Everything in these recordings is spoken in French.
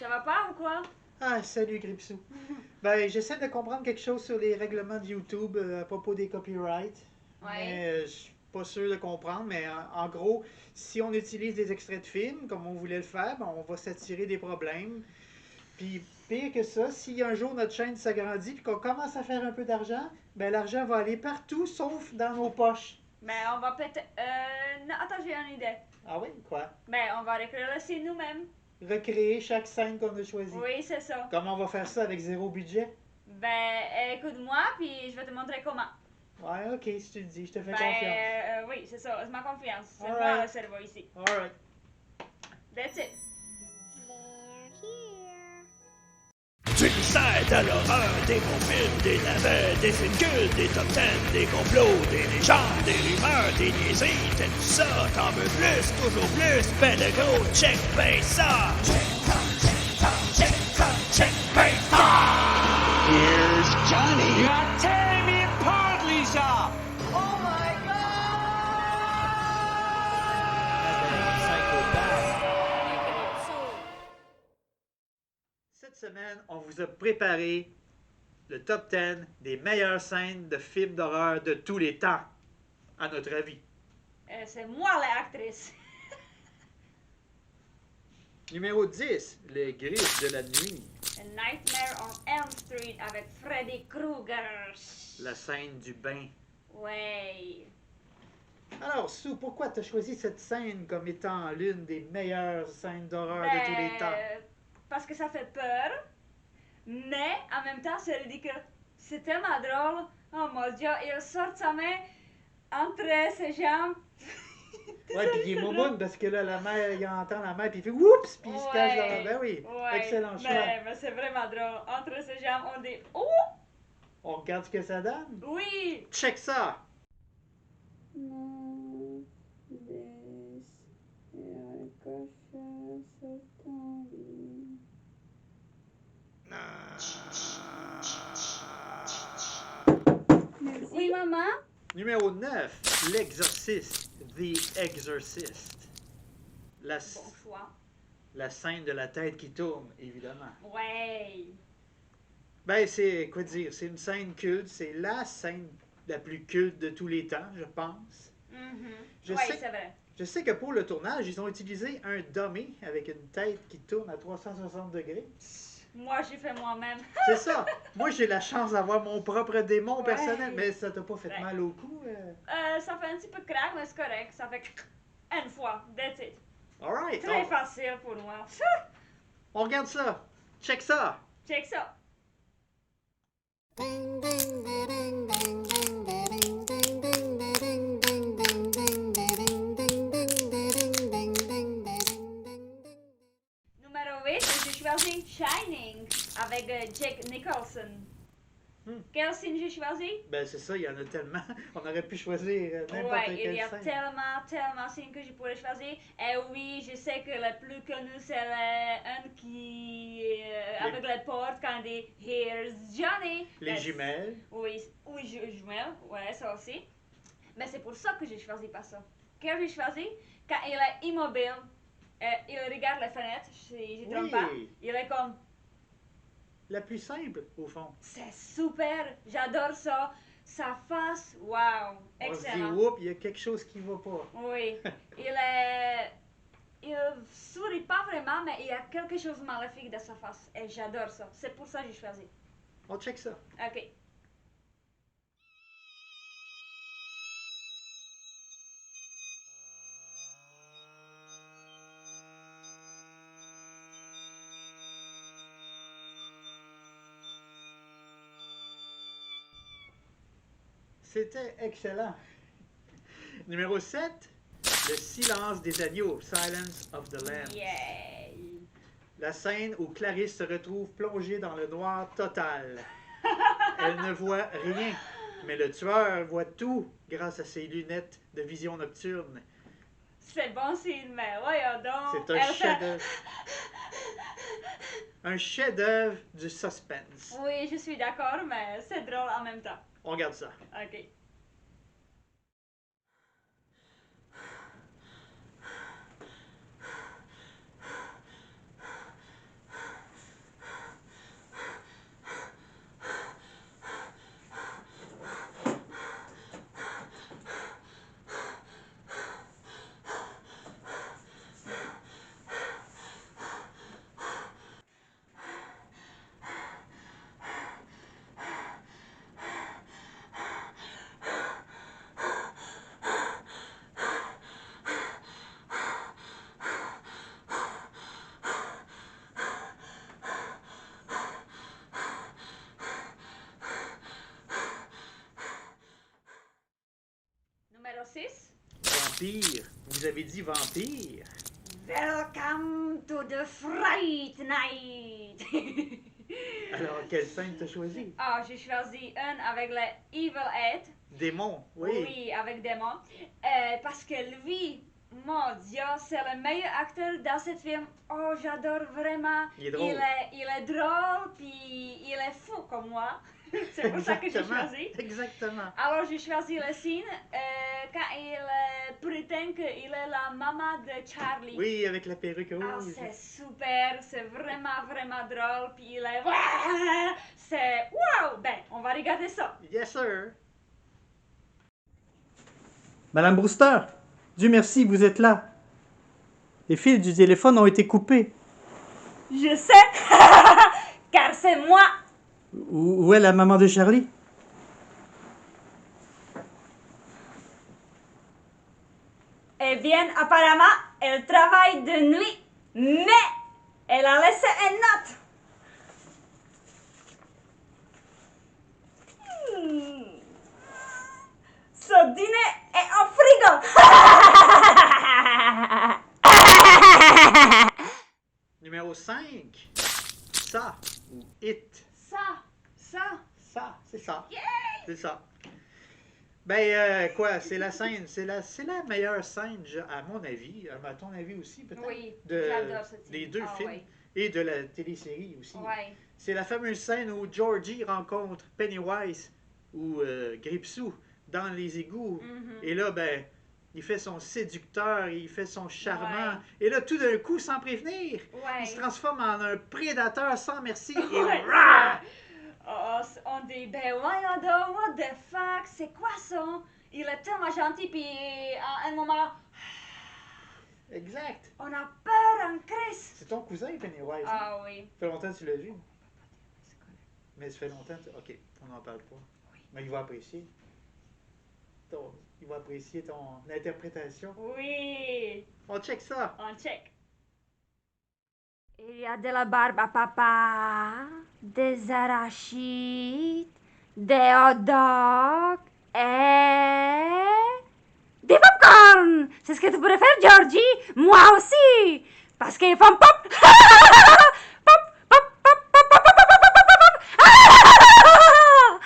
Ça va pas ou quoi? Ah, salut Gripsou. Ben, j'essaie de comprendre quelque chose sur les règlements de YouTube à propos des copyrights. Ouais. Mais je suis pas sûr de comprendre. Mais en gros, si on utilise des extraits de films, comme on voulait le faire, ben, on va s'attirer des problèmes. Puis pire que ça, si un jour notre chaîne s'agrandit et qu'on commence à faire un peu d'argent, ben l'argent va aller partout sauf dans nos poches. Ben, on va peut-être. Non, attends, j'ai une idée. Ah oui, quoi? Ben, on va recréer le site nous-mêmes. Recréer chaque scène qu'on a choisie. Oui, c'est ça. Comment on va faire ça avec zéro budget? Ben, écoute-moi, puis je vais te montrer comment. Ouais, ok, si tu le dis, je te fais Ben, confiance. oui, c'est ça, c'est ma confiance. C'est moi Alright. le cerveau ici. Alright. That's it. Tu le sais, t'as l'horreur des bons films, des navets, des films cultes, des top 10, des complots, des légendes, des rumeurs, des niaiseries, t'aimes ça, t'en veux plus, toujours plus, ben de gros, check ben ça! Check ça! Here's Johnny. You're tearing me apart, Lisa! Cette semaine, on vous a préparé le top 10 des meilleures scènes de films d'horreur de tous les temps, à notre avis. C'est moi l'actrice. Numéro 10, Les Griffes de la nuit. A Nightmare on Elm Street avec Freddy Krueger. La scène du bain. Ouais. Alors, Sue, pourquoi tu as choisi cette scène comme étant l'une des meilleures scènes d'horreur de tous les temps? Parce que ça fait peur, mais en même temps c'est ridicule. C'est tellement drôle. Oh mon dieu, il sort sa main entre ses jambes. Ouais, puis il est moumoune parce que là, la mère, il entend la mère, puis il fait oups, puis il se cache dans. Ben oui, Ouais. excellent choix. Mais c'est vraiment drôle. Entre ses jambes, on dit oh On regarde ce que ça donne. oui. Check ça! Non, des cachés sur ton lit. Oui, maman? Numéro 9, L'Exorciste, The Exorcist. La, Bon choix. la scène de la tête qui tourne, évidemment. Ouais. Ben, c'est, quoi dire, c'est une scène culte, c'est la scène la plus culte de tous les temps, je pense. Je Oui, sais- c'est vrai. Je sais que pour le tournage, ils ont utilisé un dummy avec une tête qui tourne à 360 degrés. Moi, j'ai fait moi-même. C'est ça. Moi, j'ai la chance d'avoir mon propre démon Ouais. personnel, mais ça t'a pas fait Ouais. mal au cou? Ça fait un petit peu crack, mais c'est correct. Ça fait une fois. That's it. Alright, Très facile pour moi. on regarde ça. Check ça. Check ça. Numéro 8, j'ai choisi Shining avec Jack Nicholson. Quel signe j'ai choisi? Ben, c'est ça, il y en a tellement. On aurait pu choisir n'importe Ouais, il quelle y a scène. tellement de signes que je pourrais choisir. Et oui, je sais que le plus connu, c'est un qui. Avec les portes, quand il dit Here's Johnny. Les jumelles. Oui, jumelles, ouais, ça aussi. Mais c'est pour ça que j'ai choisi pas ça. Quel j'ai choisi? Quand il est immobile, il regarde la fenêtre, si je ne trompe pas. Il est comme. La plus simple, au fond. C'est super, j'adore ça. Sa face, wow, On se dit, excellent. oups, il y a quelque chose qui va pas. Oui, il sourit pas vraiment, mais il y a quelque chose de maléfique dans sa face. Et j'adore ça. C'est pour ça que j'ai choisi. On check ça. Ok. C'était excellent. Numéro 7, Le silence des agneaux, Silence of the Lambs. Yay! La scène où Clarisse se retrouve plongée dans le noir total. Elle ne voit rien, mais le tueur voit tout grâce à ses lunettes de vision nocturne. C'est bon signe, mais voyons donc. C'est un chef-d'œuvre. Un chef-d'œuvre du suspense. Oui, je suis d'accord, mais c'est drôle en même temps. On regarde ça. Ok. numéro 6. Vampire. Vous avez dit vampire. Welcome to the Fright Night! Alors, quelle scène t'as choisi? Ah, j'ai choisi un avec le Evil Ed. Démon, oui. Oui, avec Démon. Parce que lui, mon Dieu, c'est le meilleur acteur dans ce film. Oh, j'adore vraiment. Il est drôle. Il est drôle, puis il est fou comme moi. C'est pour ça que j'ai choisi. Exactement. Alors, j'ai choisi le scène quand il prétend qu'il est la maman de Charlie. Oui, avec la perruque Ah, rouge. c'est super, c'est vraiment, vraiment drôle, puis il est... C'est... Wow! Ben, on va regarder ça. Yes, sir. Madame Brewster, Dieu merci, vous êtes là. Les fils du téléphone ont été coupés. Je sais, car c'est moi. Où est la maman de Charlie? Eh bien, apparemment, elle travaille de nuit, mais elle a laissé une note. Ce dîner est en frigo. Numéro 5. Ça, ou it. Ça. Ça, c'est ça. C'est ça. Ben, quoi, c'est la scène, c'est la meilleure scène, à mon avis, à ton avis aussi, peut-être, Oui, j'adore cette scène. des deux Ah, films, oui. et de la télésérie aussi. Ouais. C'est la fameuse scène où Georgie rencontre Pennywise, ou Gripsou, dans les égouts. Mhm. Et là, ben, il fait son séducteur, il fait son charmant. Ouais. Et là, tout d'un coup, sans prévenir, Ouais. il se transforme en un prédateur sans merci. Et Ouais, rah! Oh, on dit, ben voyons donc, what the fuck, c'est quoi ça? Il est tellement gentil, puis à un moment, Exact. on a peur en crise. C'est ton cousin, Pennywise. Ah oui. Ça fait longtemps que tu l'as vu. Mais ça fait longtemps que ok, on n'en parle pas. Mais il va apprécier. Il va apprécier ton interprétation. Oui, On check ça. on check. Il y a de la barbe à papa, des arachides, des hot dogs et des popcorn. C'est ce que tu préfères, Georgie? Moi aussi, parce qu'ils font pop. Pop, pop, pop, pop, pop, pop, pop, pop, pop, pop, pop. Ah!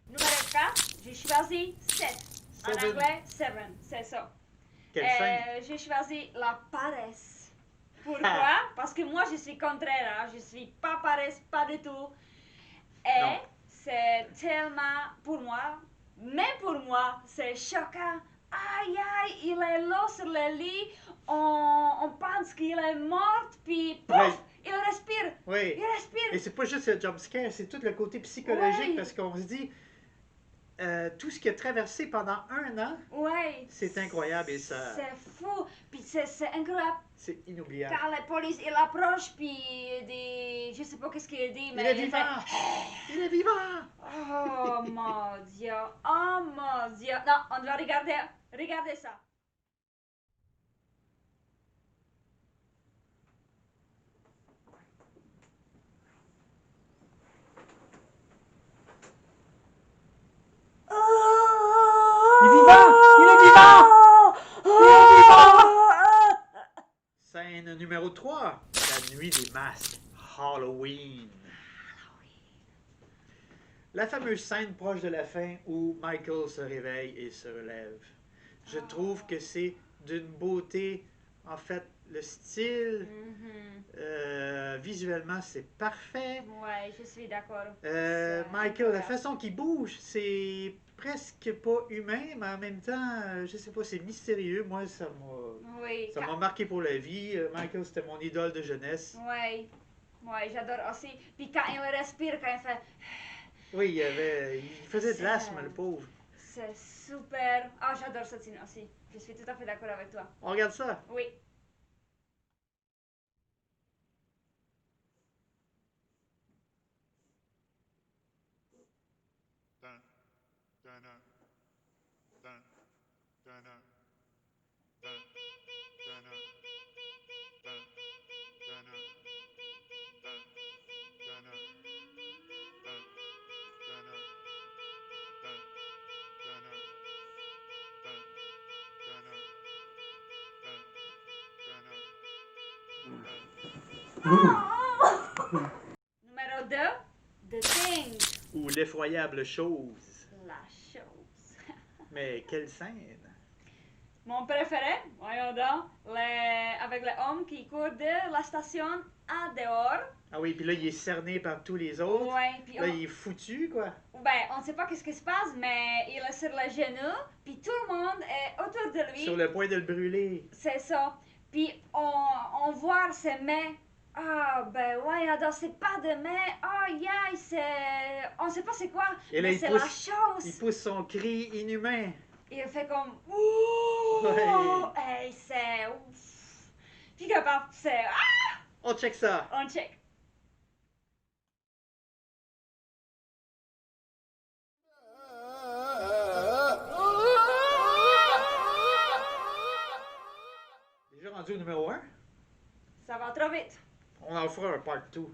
Numéro 4, j'ai choisi 7. En Seven. anglais, 7, c'est ça. Quelle scène? J'ai choisi la paresse. Pourquoi? Parce que moi, je suis contraire. Hein? Je suis pas paresse, pas du tout. Et Non. c'est tellement, pour moi, même pour moi, c'est choquant. Aïe, aïe, il est là sur le lit. On pense qu'il est mort, puis pouf, Ouais. il respire. Oui. Il respire. Et c'est pas juste le jumpscare, c'est tout le côté psychologique Ouais. parce qu'on se dit, tout ce qu'il a traversé pendant 1 an, Ouais. c'est incroyable et ça, C'est fou. Puis c'est incroyable. c'est inoubliable. Quand la police il approche, puis je sais pas qu'est-ce qu'il dit, Il mais est vivant! Il est vivant! Oh mon Dieu, oh mon Dieu. Non, on doit regarder ça. Il est vivant! Il est vivant! Scène numéro 3, la nuit des masques, Halloween. La fameuse scène proche de la fin où Michael se réveille et se relève. Je trouve que c'est d'une beauté, en fait, le style, visuellement, c'est parfait. Ouais, je suis d'accord. Michael, la façon qu'il bouge, c'est presque pas humain, mais en même temps, je sais pas, c'est mystérieux. Moi, Oui, ça m'a marqué pour la vie. Michael, c'était mon idole de jeunesse. ouais, ouais, j'adore aussi. Puis quand il respire, quand il fait... Oui, il faisait de C'est- l'asthme, le pauvre. C'est super. Ah, j'adore cette scène aussi. Je suis tout à fait d'accord avec toi. On regarde ça. Oui. Numéro 2, The Thing. Ou l'effroyable chose. La chose. Mais quelle scène! Mon préféré, voyons donc, avec l'homme qui court de la station à dehors. Ah oui, puis là, il est cerné par tous les autres. Ouais, puis Là, il est foutu, quoi. on ne sait pas qu'est-ce qui se passe, mais il est sur le genou, puis tout le monde est autour de lui. Sur le point de le brûler. C'est ça. Puis on voit ses mains. Ah, ben ouais, alors c'est pas de mains. Ah, yeah, c'est. On sait pas c'est quoi, Et là, mais il c'est pousse- la chose. Il pousse son cri inhumain. Il fait comme. Ouh! Ouais. Hey, c'est. Ouf! Puis que c'est. Ah! On check ça. On check. Déjà rendu au numéro 1. Ça va trop vite. On en fera un part 2.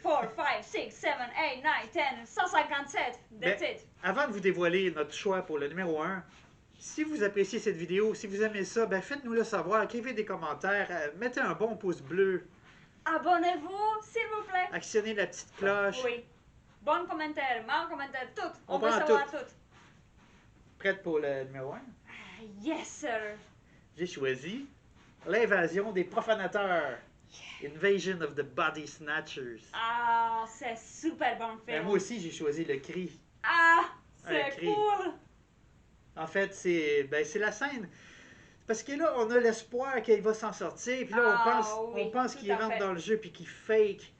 3, 4, 5, 6, 7, 8, 9, 10, 157. That's Mais it. avant de vous dévoiler notre choix pour le numéro 1, si vous appréciez cette vidéo, si vous aimez ça, ben faites-nous le savoir, écrivez des commentaires, mettez un bon pouce bleu, Abonnez-vous, s'il vous plaît. actionnez la petite cloche. Oui. Bon commentaire, mal commentaire, tout. On On veut prend savoir tout. tout. Prête pour le numéro 1? Ah, yes, sir. J'ai choisi l'invasion des profanateurs. Invasion of the Body Snatchers. Ah, c'est super bon Ben, film. moi aussi, j'ai choisi le cri. Ah, Un c'est cri. cool. En fait, c'est la scène. Parce que là, on a l'espoir qu'il va s'en sortir. Puis là, Ah, oui, on pense tout qu'il à rentre fait. dans le jeu puis qu'il fake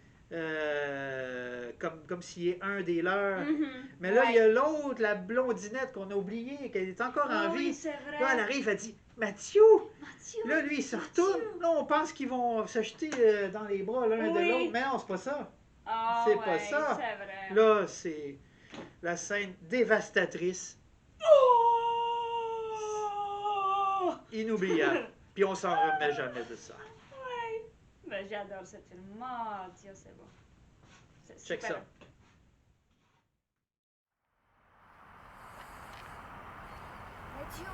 comme s'il est un des leurs. Mhm. Mais là, Ouais. il y a l'autre, la blondinette qu'on a oubliée, qu'elle est encore en Oh, vie. oui, c'est vrai. Là, elle arrive, elle dit Mathieu! Mathieu. Là, lui, il se retourne. Là, on pense qu'ils vont se jeter dans les bras l'un de Oui. l'autre. Mais non, c'est pas ça. Ah, c'est pas ouais, ça. C'est vrai. Là, c'est la scène dévastatrice, Oh! inoubliable. Puis on s'en remet jamais de ça. Ouais. Ben, j'adore ce film. Mon Dieu, c'est bon. C'est Check super. ça. Mathieu,